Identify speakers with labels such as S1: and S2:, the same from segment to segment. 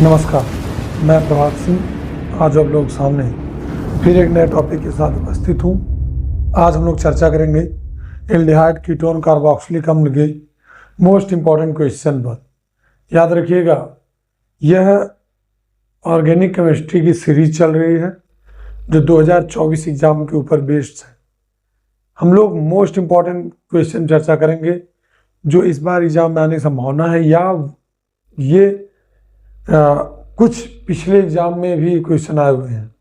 S1: नमस्कार, मैं प्रभात सिंह आज आप लोग सामने फिर एक नए टॉपिक के साथ उपस्थित हूँ। आज हम लोग चर्चा करेंगे एल्डिहाइड कीटोन कार्बोक्सिलिक अम्ल के मोस्ट इम्पॉर्टेंट क्वेश्चन पर। याद रखिएगा, यह ऑर्गेनिक केमिस्ट्री की सीरीज चल रही है जो 2024 एग्जाम के ऊपर बेस्ड है। हम लोग मोस्ट इम्पॉर्टेंट क्वेश्चन चर्चा करेंगे जो इस बार एग्जाम में आने की संभावना है, या ये कुछ पिछले एग्जाम में भी क्वेश्चन आए हुए हैं।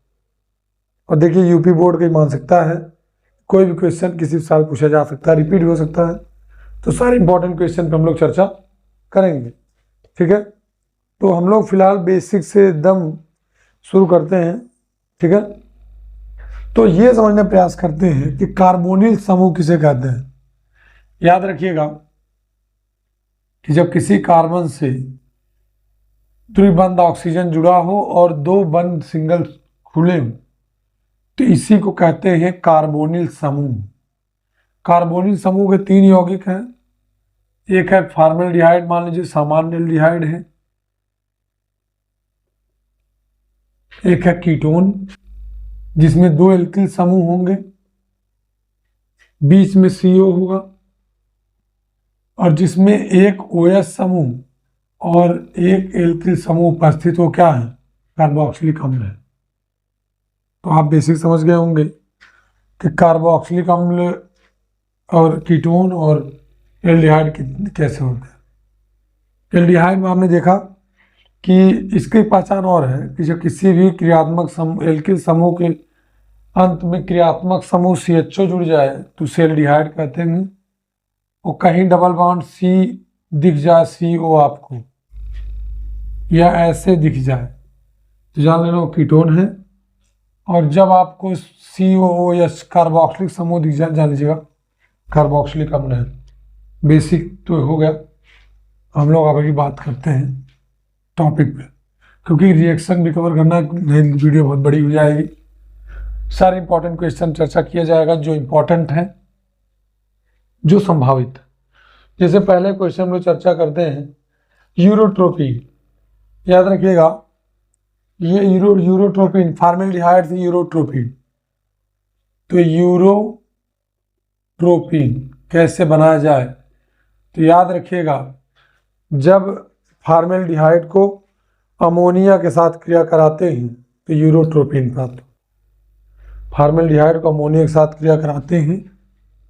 S1: और देखिए, यूपी बोर्ड की मानसिकता है कोई भी क्वेश्चन किसी साल पूछा जा सकता है, रिपीट हो सकता है। तो सारे इंपॉर्टेंट क्वेश्चन पर हम लोग चर्चा करेंगे, ठीक है। तो हम लोग फिलहाल बेसिक से एकदम शुरू करते हैं, ठीक है। तो ये समझने का प्रयास करते हैं कि कार्बोनिल समूह किसे कहते हैं। याद रखिएगा कि जब किसी कार्बन से त्रिबंध ऑक्सीजन जुड़ा हो और दो बंध सिंगल खुले हो तो इसी को कहते हैं कार्बोनिल समूह। कार्बोनिल समूह के तीन यौगिक हैं। एक है फॉर्मेल्डिहाइड, मान लीजिए सामान्य एल्डिहाइड है। एक है कीटोन जिसमें दो एल्किल समूह होंगे, बीच में CO होगा, और जिसमें एक OH समूह और एक एल्किल समूह उपस्थित हो, क्या है, कार्बोक्सिलिक अम्ल है। तो आप बेसिक समझ गए होंगे कि कार्बोक्सिलिक अम्ल और कीटोन और एल्डिहाइड कैसे होते हैं। एल्डिहाइड में आपने देखा कि इसकी पहचान और है कि जब किसी भी क्रियात्मक एल्किल समूह के अंत में क्रियात्मक समूह CHO जुड़ जाए तो उसे एल्डिहाइड कहते हैं। और कहीं डबल बॉन्ड C दिख जाए, CO आपको, या ऐसे दिख जाए तो जान लेना वो कीटोन है। और जब आपको COOH कार्बोक्सिलिक समूह दिख जाए, जान लीजिएगा कार्बोक्सिलिक अम्ल है। बेसिक तो हो गया। हम लोग आगे की बात करते हैं टॉपिक पे, क्योंकि रिएक्शन भी कवर करना, नई वीडियो बहुत बड़ी हो जाएगी। सारे इंपॉर्टेंट क्वेश्चन चर्चा किया जाएगा जो इंपॉर्टेंट है, जो संभावित। जैसे पहले क्वेश्चन में चर्चा करते हैं यूरोट्रोपिन। याद रखिएगा, ये यूरोट्रोपिन फॉर्मेल्डिहाइड से यूरोट्रोपिन। तो यूरोट्रोपिन कैसे बनाया जाए, तो याद रखिएगा, जब फॉर्मेल्डिहाइड को अमोनिया के साथ क्रिया कराते हैं तो यूरोट्रोपिन प्राप्त हो। फॉर्मेल्डिहाइड को अमोनिया के साथ क्रिया कराते हैं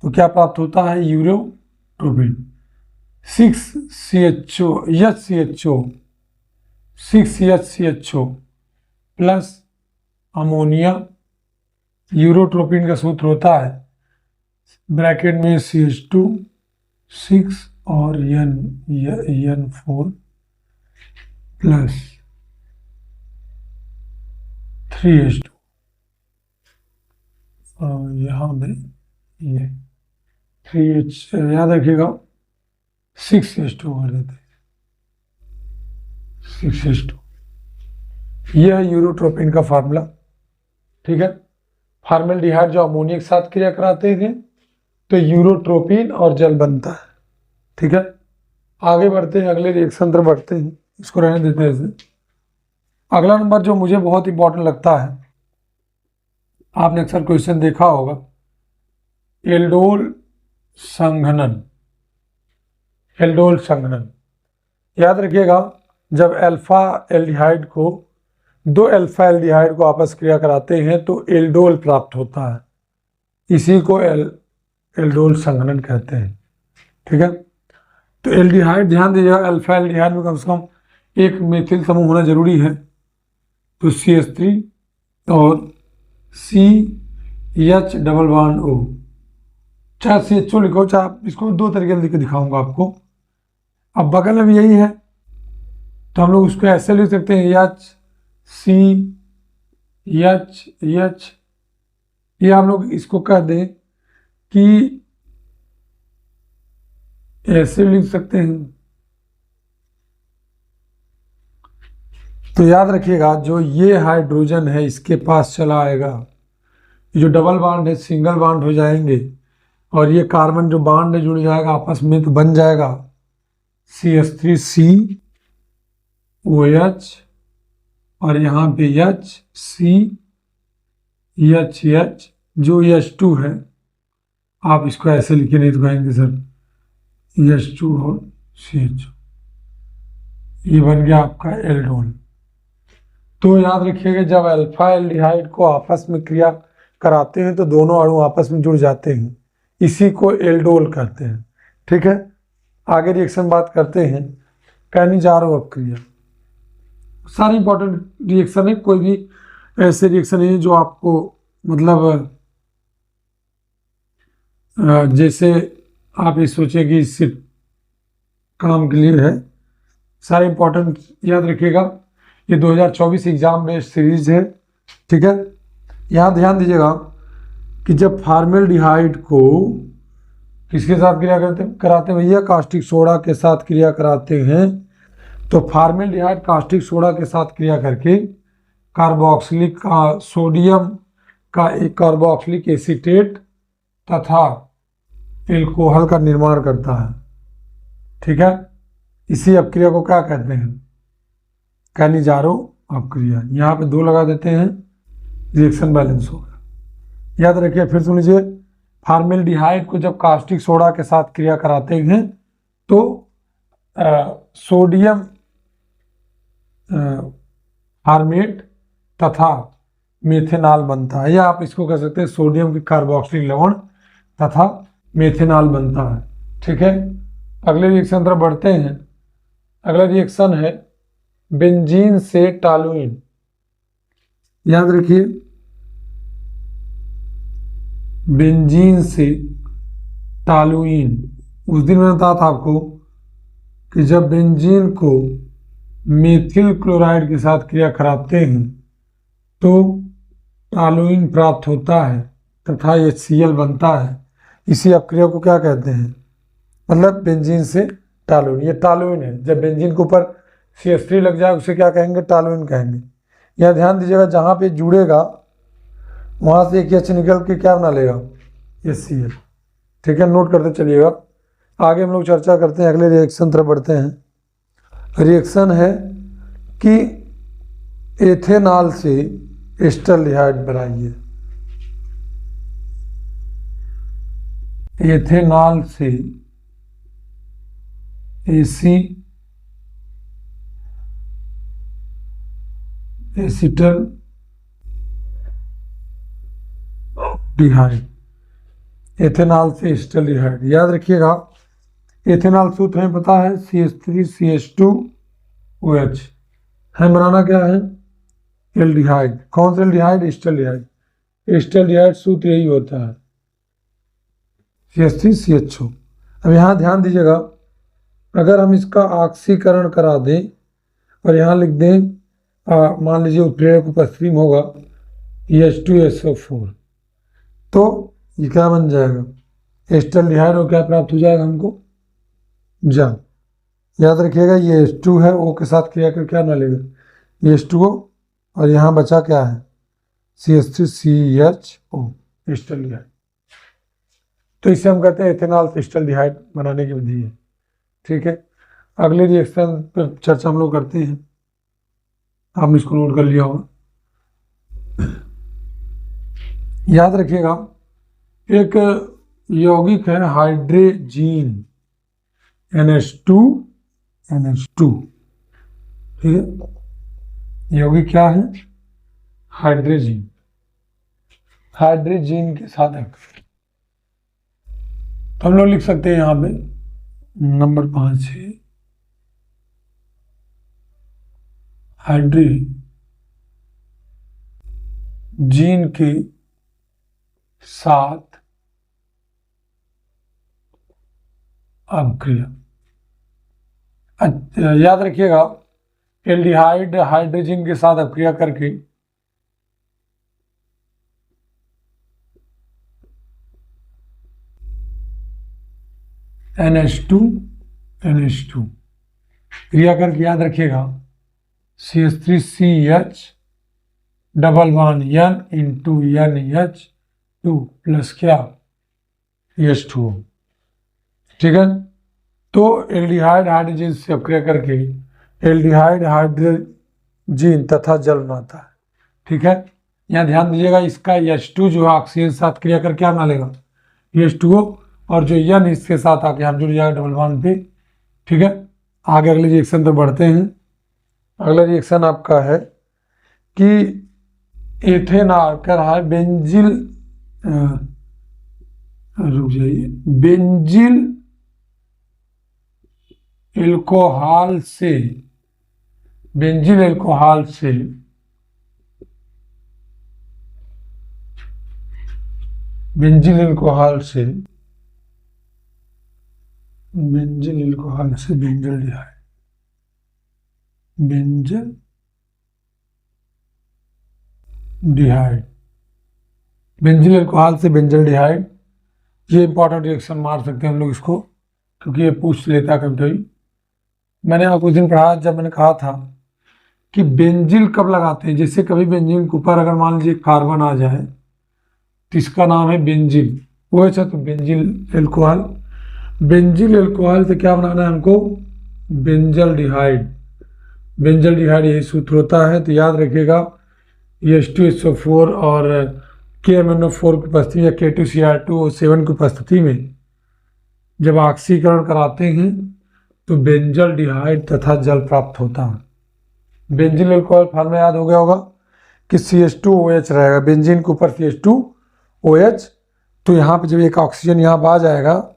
S1: तो क्या प्राप्त होता है, urotropin. 6HCHO plus ammonia. Urotropin का सूत्र होता है ब्रैकेट में CH2 6 और N4 प्लस 3H2। और यहाँ में ये 3H, याद रखिएगा 6H2 कर देते हैं, 6H2। यह है यूरोट्रोपिन का फार्मूला, ठीक है। फॉर्मेल्डिहाइड जो अमोनिया के साथ क्रिया कराते हैं तो यूरोट्रोपिन और जल बनता है, ठीक है। आगे बढ़ते हैं, अगले रिएक्शन पर बढ़ते हैं, इसको रहने देते हैं ऐसे। अगला नंबर जो मुझे बहुत इंपॉर्टेंट लगता है, आपने अक्सर क्वेश्चन देखा होगा, एल्डोल संघनन। एल्डोल संघनन, याद रखिएगा, जब अल्फा एल्डिहाइड को दो अल्फा एल्डिहाइड को आपस क्रिया कराते हैं तो एल्डोल प्राप्त होता है। इसी को एल्डोल संघनन कहते हैं, ठीक है। तो एल्डिहाइड, ध्यान दीजिएगा, अल्फा एल्डिहाइड में कम से कम एक मेथिल समूह होना जरूरी है। तो CH3 और CH डबल बॉन्ड O, चाहे CHO लिखो, चाहे आप इसको दो तरीके से लिख के दिखाऊंगा आपको। अब बगल में भी यही है तो हम लोग उसको ऐसे लिख सकते हैं HCH। ये हम लोग इसको कह दें कि ऐसे लिख सकते हैं। तो याद रखिएगा, जो ये हाइड्रोजन है इसके पास चला आएगा, जो डबल बॉन्ड है सिंगल बॉन्ड हो जाएंगे, और ये कार्बन जो बॉन्ड है जुड़ जाएगा आपस में तो बन जाएगा CH3COH और यहाँ पे HCHH जो H2 है, आप इसको ऐसे लिखे नहीं तो कहेंगे सर H2 और CH, ये बन गया आपका एल्डोल। तो याद रखिएगा जब अल्फा एल्डिहाइड को आपस में क्रिया कराते हैं तो दोनों अणु आपस में जुड़ जाते हैं, इसी को एल्डोल कहते हैं। ठीक है, आगे रिएक्शन बात करते हैं। कैनिजारो अपक्रिया, सारे इंपॉर्टेंट रिएक्शन है, कोई भी ऐसे रिएक्शन नहीं है जो आपको मतलब जैसे आप ये सोचें कि इससे काम क्लियर है। सारे इंपॉर्टेंट याद रखिएगा, ये 2024 एग्जाम बेस्ड सीरीज है। ठीक है, यहाँ ध्यान दीजिएगा कि जब फॉर्मेल्डिहाइड को किसके साथ क्रिया कराते हैं भैया, कास्टिक सोडा के साथ क्रिया कराते हैं, तो फॉर्मेल्डिहाइड कास्टिक सोडा के साथ क्रिया करके कार्बोक्सिलिक सोडियम का एक कार्बोक्सिलिक एसीटेट तथा एल्कोहल का निर्माण करता है। ठीक है, इसी अपक्रिया को क्या कहते हैं, कैनिजारो अपक्रिया। यहाँ पे 2 लगा देते हैं, रिएक्शन बैलेंस होगा। याद रखिए, फिर सुन लीजिए, फॉर्मेल्डिहाइड को जब कास्टिक सोडा के साथ क्रिया कराते हैं तो सोडियम फॉर्मेट तथा मेथेनॉल बनता है, या आप इसको कह सकते हैं सोडियम की कार्बोक्सिलिक लवण तथा मेथेनॉल बनता है। ठीक है, अगले रिएक्शन तरफ बढ़ते हैं। अगला रिएक्शन है बेंजीन से टॉलुइन। याद रखिए, बेंजीन से टॉलुइन, उस दिन मैंने बताया था आपको कि जब बेंजीन को मेथिल क्लोराइड के साथ क्रिया कराते हैं तो टॉलुइन प्राप्त होता है तथा HCl बनता है। इसी अपक्रिया को क्या कहते हैं, मतलब बेंजीन से टॉलुइन, ये टॉलुइन है। जब बेंजीन के ऊपर CH3 लग जाए उसे क्या कहेंगे, टॉलुइन कहेंगे। यह ध्यान दीजिएगा, जहाँ पे जुड़ेगा वहाँ से एक H निकल के क्या बना लेगा, HCl। ठीक है, नोट करते चलिएगा। आगे हम लोग चर्चा करते हैं, अगले रिएक्शन तरफ बढ़ते हैं। रिएक्शन है कि एथेनॉल से एस्टल्डिहाइड बनाइए। एथेनॉल से एसिटल्डिहाइड, एथेनॉल से एसिटल्डिहाइड। याद रखिएगा, एथेनॉल सूत्र हमें पता है CH3CH2OH, हमें बनाना क्या है, एल्डिहाइड। कौन सा एल्डिहाइड, एसिटल्डिहाइड। एसिटल्डिहाइड सूत्र यही होता है, CH3CH2। अब यहाँ ध्यान दीजिएगा, अगर हम इसका ऑक्सीकरण करा दें और यहाँ लिख दें, मान लीजिए उत्प्रेरक उपस्ट्रीम होगा H2SO4, तो ये क्या बन जाएगा, एस्टल्डिहाइड, और क्या प्राप्त हो जाएगा हमको, जंग। याद रखिएगा, ये H2 है, O के साथ क्रिया कर क्या ना लेगा, ये H2O, और यहाँ बचा क्या है, CH3CHO, एस्टल्डिहाइड। तो इसे हम कहते हैं एथेनॉल से एस्टल्डिहाइड बनाने की विधि है। ठीक है, अगले रिएक्शन पर चर्चा हम लोग करते हैं, आपने इसको नोट कर लिया होगा। याद रखिएगा, एक यौगिक है हाइड्रोजीन, NH2NH2। ठीक है, यौगिक क्या है, हाइड्रोजीन। हाइड्रोजीन के साधक, तो हम लोग लिख सकते हैं यहाँ पे नंबर 5 है हाइड्रोजीन के साथ अपक्रिया। याद रखिएगा, एल्डिहाइड हाइड्रोजन के साथ अपक्रिया करके NH2NH2 क्रिया करके, याद रखिएगा, CH3CH double bond N into NH2 plus क्या, H2O। ठीक है, तो एल्डिहाइड हाइड्रोजन से अपक्रिया करके एल्डिहाइड जीन तथा जल बनाता है। ठीक है, यहाँ ध्यान दीजिएगा, इसका H2 जो है ऑक्सीजन के साथ क्रिया करके क्या बना लेगा, H2O, और जो N इसके साथ आके हम जुड़ जाएगा डबल बॉन्ड पे। ठीक है, आगे अगले रिएक्शन पर बढ़ते हैं। अगला रिएक्शन आपका है कि एथेनॉल कर रहा है बेंजिल, रुक जाइए, बेंजिल एल्कोहल से, बेंजिल एल्कोहल से बेंजिल एल्कोहल से बेंजिल एल्कोहल से बेंजल डिहाइड, बेंजल डिहाइड, बेंजिल एल्कोहल से बेंजल डिहाइड। ये इंपॉर्टेंट रिएक्शन मार सकते हैं हम लोग इसको, क्योंकि ये पूछ लेता कभी कभी। मैंने आपको उस दिन पढ़ा जब मैंने कहा था कि बेंजिल कब लगाते हैं, जैसे कभी बेंजीन के ऊपर अगर मान लीजिए कार्बन आ जाए तो इसका नाम है बेंजिल, वो अच्छा, तो बेंजिल एल्कोहल, बेंजिल एल्कोहल से क्या बनाना है हमको, बेंजल डिहाइड। बेंजल डिहाइड यही सूत्र होता है, तो याद रखिएगा H2SO4 और KMnO4 की उपस्थिति या K2Cr2O7 की उपस्थिति में जब ऑक्सीकरण कराते हैं तो बेंजल डिहाइड तथा जल प्राप्त होता है। बेंजिल एल्कोहल फॉर्मूला याद हो गया होगा कि CH2OH रहेगा, बेंजीन के ऊपर CH2OH, तो यहाँ पे जब एक ऑक्सीजन यहाँ पर आ जाएगा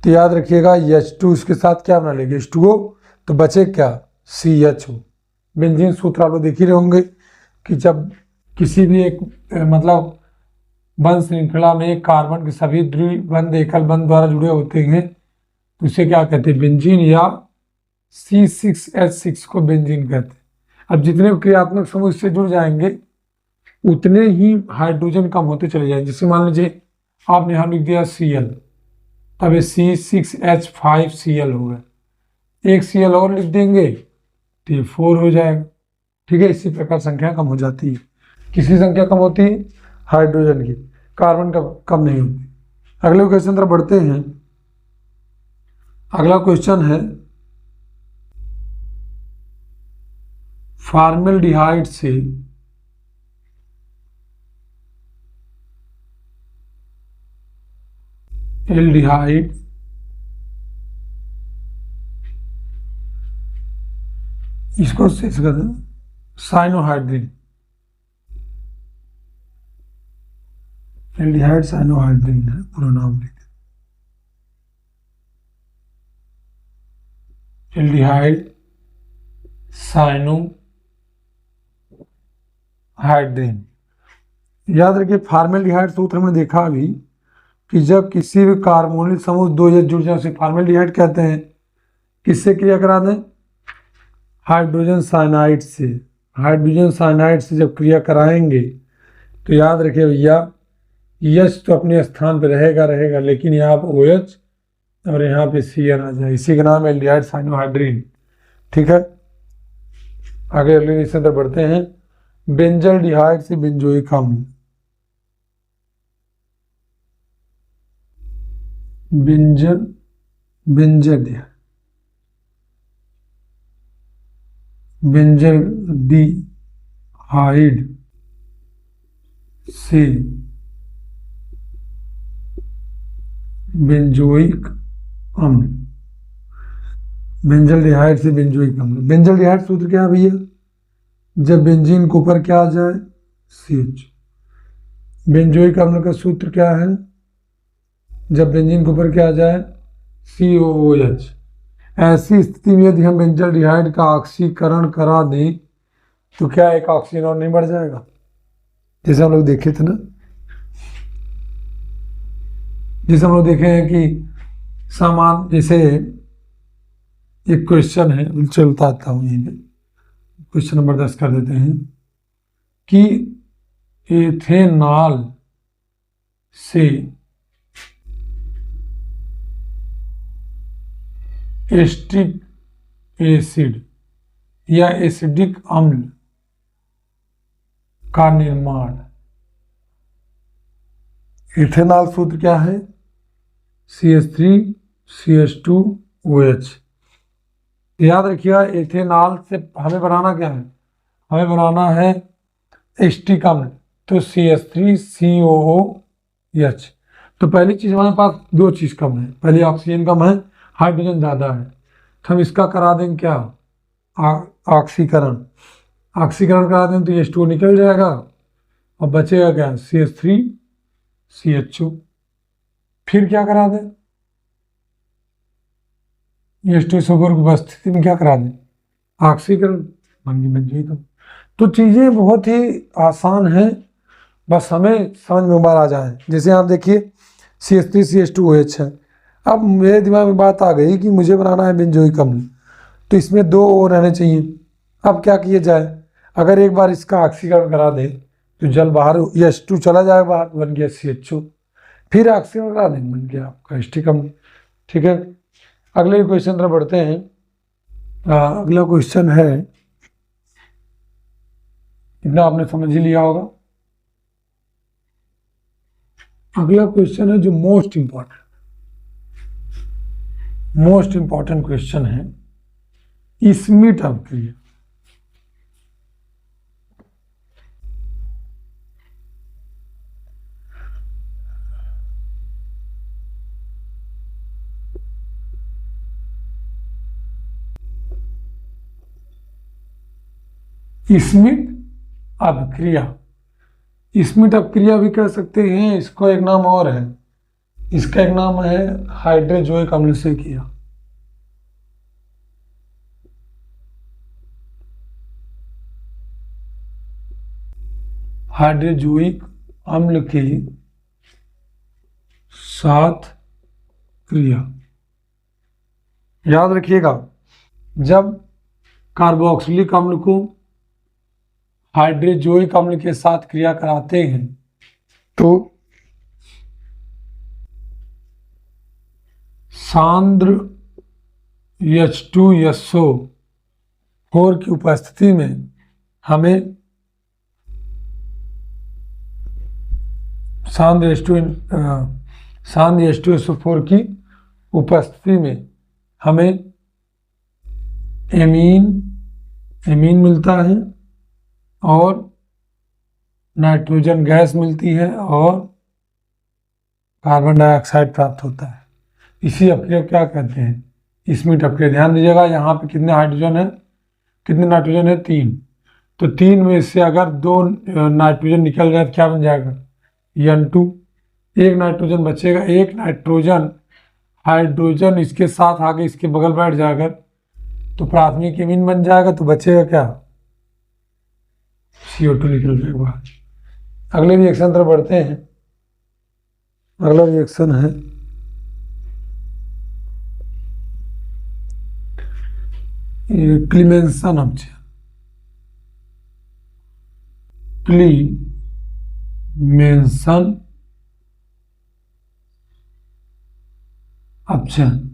S1: तो याद रखिएगा H2 उसके साथ क्या बना लेंगे, H2O, तो बचे क्या, CHO। बेंजीन सूत्र आप लोग देख ही रहे होंगे कि जब किसी भी एक मतलब बंध श्रृंखला में कार्बन के सभी द्विबंध एकल बंध द्वारा जुड़े होते हैं तो उसे क्या कहते हैं, बेंजीन, या C6H6 को बेंजीन कहते हैं। अब जितने क्रियात्मक समूह इससे जुड़ जाएंगे उतने ही हाइड्रोजन कम होते चले जाएंगे। जैसे मान लीजिए आपने यहाँ लिख दिया Cl, तब ये C6H5Cl हो गया, एक Cl और लिख देंगे तो ये 4 हो जाएगा। ठीक है, इसी प्रकार संख्या कम हो जाती है। किसकी संख्या कम होती है, हाइड्रोजन की, कार्बन का कम नहीं होती। अगले क्वेश्चन तरफ बढ़ते हैं। अगला क्वेश्चन है फॉर्मेल्डिहाइड से एल्डिहाइड इसको शेष कर दें साइनोहाइड्रिन, एल्डिहाइड साइनोहाइड्रिन है पूरा नाम लिख, एल्डिहाइड साइनोहाइड्रिन। याद रखिए फॉर्मेल्डिहाइड सूत्र हमने देखा अभी कि जब किसी भी कार्बोनिल समूह दो H जुड़ जाए उसे फॉर्मेल्डिहाइड कहते हैं। किससे क्रिया करा दें, हाइड्रोजन साइनाइड से, हाइड्रोजन साइनाइड से जब क्रिया कराएंगे तो याद रखिए भैया H तो अपने स्थान पर रहेगा, लेकिन यहाँ पर OH और यहाँ पे Cl आ जाए, इसी का नाम है एल्डिहाइड साइनोहाइड्रिन। ठीक है, आगे अगले रिएक्शन तक बढ़ते हैं। बेंजल डिहाइड से बेंजोइक अम्ल, बेंजल डिहाइड से बेंजोइक अम्ल, बेंजल डिहाइड से बेंजोइक अम्ल। बेंजल डिहाइड सूत्र क्या है भैया, जब बेंजीन के ऊपर क्या आ जाए, CH। बेंजोइक अम्ल का सूत्र क्या है, जब बेंजीन के ऊपर क्या आ जाए, COOH। ऐसी स्थिति में यदि हम बेंजल डिहाइड का ऑक्सीकरण करा दें तो क्या एक ऑक्सीजन और नहीं बढ़ जाएगा, जैसे हम लोग देखे थे ना, जैसे हम लोग देखे हैं कि सामान, जैसे एक क्वेश्चन है, चलता आता हूँ यहीं पे, क्वेश्चन नंबर 10 कर देते हैं कि एथेनॉल से एस्टिक एसिड या एसिडिक अम्ल का निर्माण, इथेनॉल सूत्र क्या है, CH3CH2OH। याद रखिएगा एथेनॉल से हमें बनाना क्या है, हमें बनाना है एसिटिक अम्ल, तो CH3COOH। तो पहली चीज हमारे पास दो चीज कम है, पहली ऑक्सीजन कम है, हाइड्रोजन ज्यादा है, तो हम इसका करा देंगे क्या, ऑक्सीकरण। ऑक्सीकरण करा दें तो ये H2O निकल जाएगा और बचेगा क्या, CH3CH2। फिर क्या करा दें, H2SO4 की उपस्थिति में क्या करा दें, ऑक्सीकरण, बन गई बेंजोइक। तो चीजें बहुत ही आसान हैं, बस हमें समझ में बार आ जाए। जैसे आप देखिए CH3CH2OH है, अब मेरे दिमाग में बात आ गई कि मुझे बनाना है बेंजोइक अम्ल, तो इसमें दो और रहने चाहिए। अब क्या किया जाए, अगर एक बार इसका ऑक्सीकरण करा दें तो जल बाहर, H2 चला जाएगा बाहर, बन गया CH2, फिर ऑक्सीकरण करा दें, बन गया आपका एसिटिक अम्ल। ठीक है, अगले क्वेश्चन तरफ बढ़ते हैं। अगला क्वेश्चन है, इतना आपने समझ ही लिया होगा। अगला क्वेश्चन है जो मोस्ट इंपॉर्टेंट क्वेश्चन है, स्मिट अपक्रिया। स्मिट अपक्रिया भी कह सकते हैं, इसको एक नाम और है, इसका एक नाम है हाइड्रोजोइक अम्ल से किया। हाइड्रोजोइक अम्ल के साथ क्रिया, याद रखिएगा, जब कार्बोक्सिलिक अम्ल को हाइड्रोजोइक अम्ल के साथ क्रिया कराते हैं तो सांद्र H2SO4 की उपस्थिति में हमें सांद्र H2SO4 की उपस्थिति में हमें एमीन मिलता है और नाइट्रोजन गैस मिलती है और कार्बन डाइऑक्साइड प्राप्त होता है। इसी अपक्रिया को क्या कहते हैं, स्मिट अपक्रिया। ध्यान दीजिएगा, यहाँ पे कितने नाइट्रोजन है, 3, तो 3 में से अगर 2 नाइट्रोजन निकल जाए तो क्या बन जाएगा, N2, एक नाइट्रोजन बचेगा, एक हाइड्रोजन इसके साथ आगे इसके बगल बैठ जाएगा तो प्राथमिक एमीन बन जाएगा, तो बचेगा क्या, CO2 निकल जाएगा। अगले रिएक्शन तरफ बढ़ते हैं। अगला रिएक्शन है क्लीमेंसन अपचयन। क्लीमेंसन अपचयन,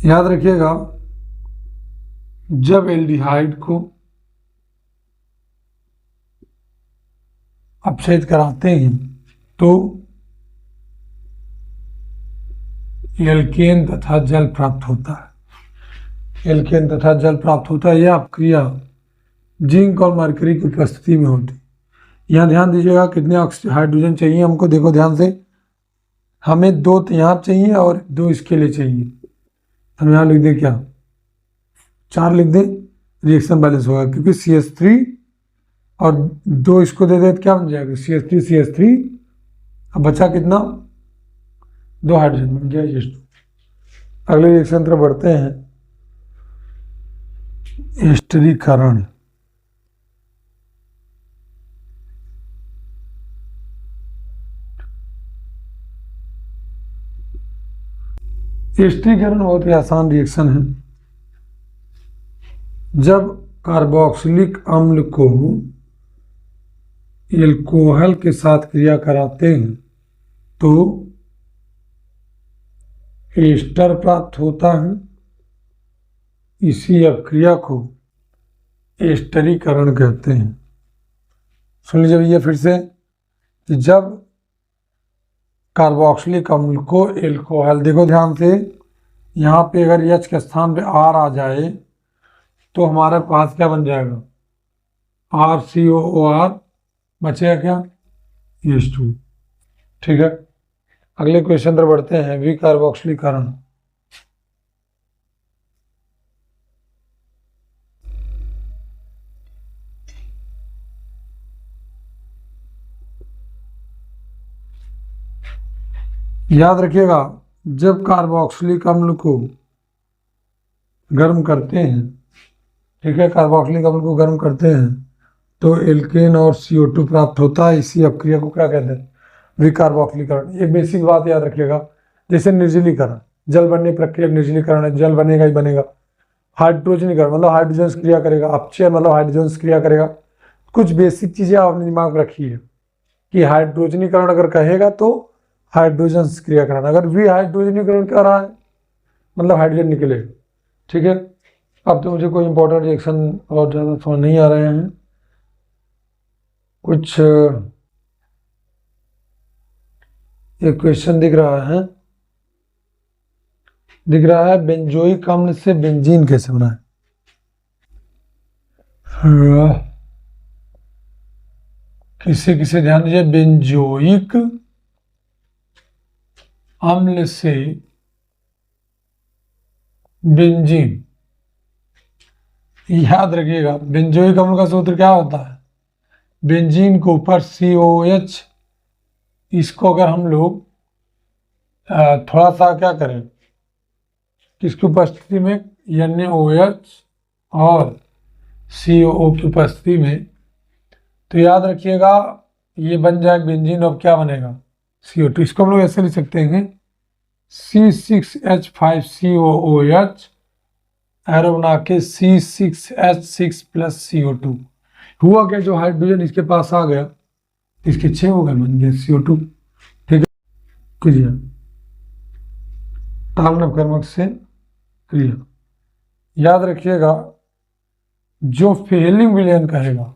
S1: याद रखिएगा, जब एल्डिहाइड को अपचयित कराते हैं तो एल्केन तथा जल प्राप्त होता है। यह अपक्रिया जिंक और मरकरी की उपस्थिति में होती है। यहाँ ध्यान दीजिएगा, कितने हाइड्रोजन चाहिए हमको, देखो ध्यान से, हमें 2 यहाँ चाहिए और 2 इसके लिए चाहिए। हम यहाँ लिख दें क्या, 4 लिख दें, रिएक्शन बैलेंस होगा, क्योंकि CH3 और 2 इसको दे दे तो क्या बन जाएगा, CH3 अब बचा कितना, 2 हाइड्रोजन बन गया H2। अगले रिएक्शन तरफ बढ़ते हैं, एस्टरीकरण। एस्टरीकरण बहुत ही आसान रिएक्शन है। जब कार्बोक्सिलिक अम्ल को एल्कोहल के साथ क्रिया कराते हैं तो एस्टर प्राप्त होता है। इसी अपक्रिया को एस्टरीकरण कहते हैं। सुन लीजिए भैया फिर से, कि जब कार्बोक्सिलिक अम्ल को एल्कोहल, देखो ध्यान से, यहाँ पे अगर H के स्थान पे R आ जाए तो हमारे पास क्या बन जाएगा, RCOOR, बचेगा क्या, H2। ठीक है, अगले क्वेश्चन पर बढ़ते हैं। विकार्बोक्सिलीकरण। याद रखिएगा, जब कार्बोक्सिलिक अम्ल को गर्म करते हैं, ठीक है, कार्बोक्सिलिक अम्ल को गर्म करते हैं तो एल्केन और CO2 प्राप्त होता है। इसी अपक्रिया को क्या कहते हैं, विकार्बोक्सिलीकरण। एक बेसिक बात याद रखिएगा, जैसे निर्जलीकरण, जल बनने प्रक्रिया निर्जलीकरण है, जल बनेगा ही बनेगा। हाइड्रोजनीकरण मतलब हाइड्रोजन क्रिया करेगा, अपचय मतलब हाइड्रोजन क्रिया करेगा। कुछ बेसिक चीजें आपने दिमाग में रखी है कि हाइड्रोजनीकरण अगर कहेगा तो हाइड्रोजन क्रियाकरण, अगर विहाइड्रोजनीकरण कर रहा है मतलब हाइड्रोजन निकले। ठीक है, अब तो मुझे कोई इंपॉर्टेंट रिएक्शन और ज़्यादा समझ नहीं आ रहे हैं। कुछ एक क्वेश्चन दिख रहा है, बेंजोइक अम्ल से बेंजीन कैसे बना है। किसे ध्यान दीजिए, बेंजोइक अम्ल से बेंजीन। याद रखिएगा, बेंजोइक अम्ल का सूत्र क्या होता है, बेंजीन के ऊपर COH, इसको अगर हम लोग थोड़ा सा क्या करें, किसकी उपस्थिति में, NaOH और CO की उपस्थिति में, तो याद रखिएगा ये बन जाए बेंजीन। अब क्या बनेगा, CO2। इसको हम लोग ऐसे लिख सकते हैं C6H5COOH एरो बना के C6H6 प्लस CO2। हुआ क्या, जो हाइड्रोजन इसके पास आ गया, इसके 6 हो गए, बन गए CO2। ठीक है, क्रिया ताम्रकर्मक से क्रिया। याद रखिएगा, जो फेलिंग विलयन कहेगा,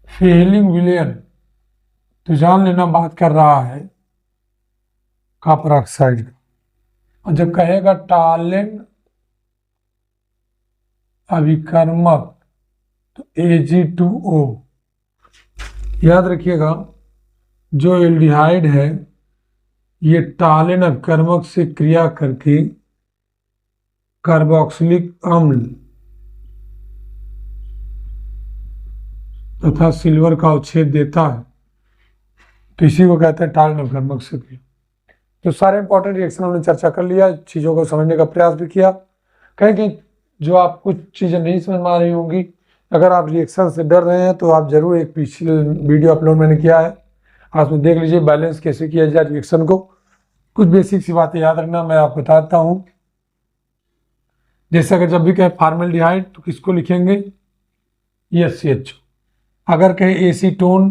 S1: फेलिंग विलयन, तो जान लेना बात कर रहा है कॉपर ऑक्साइड का। और जब कहेगा टालेन अभिकर्मक तो Ag2O। याद रखिएगा, जो एल्डिहाइड है ये टालेन अभिकर्मक से क्रिया करके कार्बोक्सिलिक अम्ल तथा सिल्वर का अवच्छेद देता है, तो इसी को कहते हैं टालेन अभिकर्मक से क्रिया। तो सारे इंपॉर्टेंट रिएक्शन हमने चर्चा कर लिया, चीज़ों को समझने का प्रयास भी किया। कहीं कहीं जो आप कुछ चीज़ें नहीं समझ में आ रही होंगी, अगर आप रिएक्शन से डर रहे हैं तो आप जरूर एक पिछले वीडियो अपलोड मैंने किया है, आप उसमें देख लीजिए बैलेंस कैसे किया जाए रिएक्शन को। कुछ बेसिक सी बातें याद रखना मैं आपको बताता हूँ। जैसे अगर जब भी कहे फॉर्मल्डिहाइड तो किसको लिखेंगे, CH। अगर कहे एसीटोन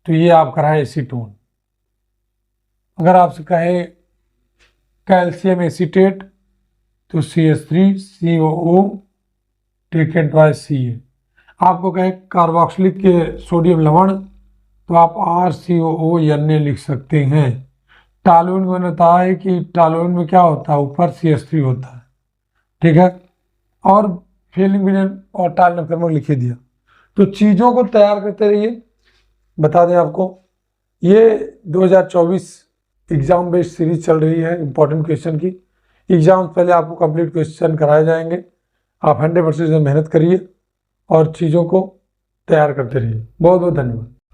S1: तो ये आपका रहा एसीटोन। अगर आपसे कहे कैल्शियम एसीटेट तो CH3COO टेकन ट्वाइस Ca। आपको कहे कार्बोक्सिलिक के सोडियम लवण तो आप RCOO लिख सकते हैं। टालुइन को बताया है कि टालुइन में क्या होता है, ऊपर CH3 होता है। ठीक है, और फेलिंग विलयन और टालेन अभिकर्मक लिखे दिया। तो चीज़ों को तैयार करते रहिए। बता दें आपको, ये 2024 एग्जाम बेस्ड सीरीज चल रही है इंपॉर्टेंट क्वेश्चन की। एग्जाम पहले आपको कंप्लीट क्वेश्चन कराए जाएंगे, आप 100% मेहनत करिए और चीज़ों को तैयार करते रहिए। बहुत बहुत धन्यवाद।